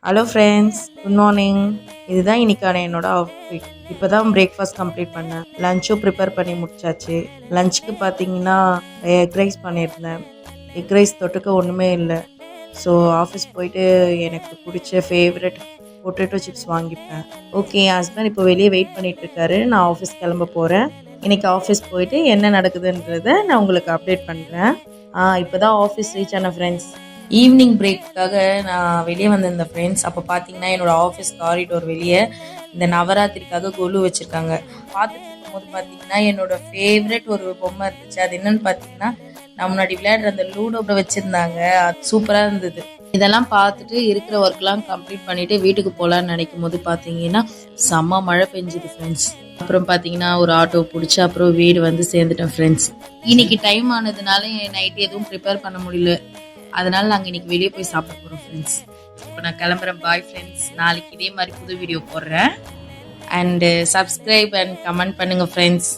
Hello friends, good morning. இதுதான் இன்னைக்கான என்னோட அவுட்ஃபிட். இப்போ தான் பிரேக்ஃபாஸ்ட் கம்ப்ளீட் பண்ணேன். லஞ்சும் ப்ரிப்பேர் பண்ணி முடிச்சாச்சு. லஞ்சுக்கு பார்த்தீங்கன்னா எக் ரைஸ் பண்ணியிருந்தேன். எக் ரைஸ் தொட்டுக்க ஒன்றுமே இல்லை. ஸோ ஆஃபீஸ் போயிட்டு எனக்கு பிடிச்ச ஃபேவரட் பொட்டேட்டோ சிப்ஸ் வாங்கிப்பேன். ஓகே, என் ஹஸ்பண்ட் இப்போ வெளியே வெயிட் பண்ணிகிட்ருக்காரு. நான் ஆஃபீஸ் கிளம்ப போகிறேன். இன்றைக்கி ஆஃபீஸ் போயிட்டு என்ன நடக்குதுன்றதை நான் உங்களுக்கு அப்டேட் பண்ணுறேன். இப்போ தான் ஆஃபீஸ் ரீச் ஆன ஃப்ரெண்ட்ஸ். ஈவினிங் பிரேக்காக நான் வெளியே வந்திருந்தேன் ஃப்ரெண்ட்ஸ். அப்போ பார்த்தீங்கன்னா என்னோடய ஆஃபீஸ் காரிடோர் வெளியே இந்த நவராத்திரிக்காக கொலு வச்சுருக்காங்க. பார்த்துட்டு இருக்கும்போது பார்த்தீங்கன்னா என்னோடய ஃபேவரட் ஒரு பொம்மை இருந்துச்சு. அது என்னென்னு பார்த்தீங்கன்னா நான் முன்னாடி விளையாடுற அந்த லூடோ வச்சுருந்தாங்க. அது சூப்பராக இருந்தது. இதெல்லாம் பார்த்துட்டு இருக்கிற ஒர்க்லாம் கம்ப்ளீட் பண்ணிவிட்டு வீட்டுக்கு போகலான்னு நினைக்கும் போது பார்த்தீங்கன்னா செம்ம மழை பெஞ்சுது ஃப்ரெண்ட்ஸ். அப்புறம் பார்த்தீங்கன்னா ஒரு ஆட்டோ பிடிச்சி அப்புறம் வீடு வந்து சேர்ந்துட்டேன் ஃப்ரெண்ட்ஸ். இன்னைக்கு டைம் ஆனதுனால நைட்டு எதுவும் ப்ரிப்பேர் பண்ண முடியல. அதனால நாங்கள் இன்னைக்கு வெளியே போய் சாப்பிட போகிறோம் ஃப்ரெண்ட்ஸ். இப்போ நான் கிளம்புறேன். Bye friends. நாளைக்கு இதே மாதிரி புது வீடியோ போடுறேன். அண்டு சப்ஸ்கிரைப் அண்ட் கமெண்ட் பண்ணுங்கள் ஃப்ரெண்ட்ஸ்.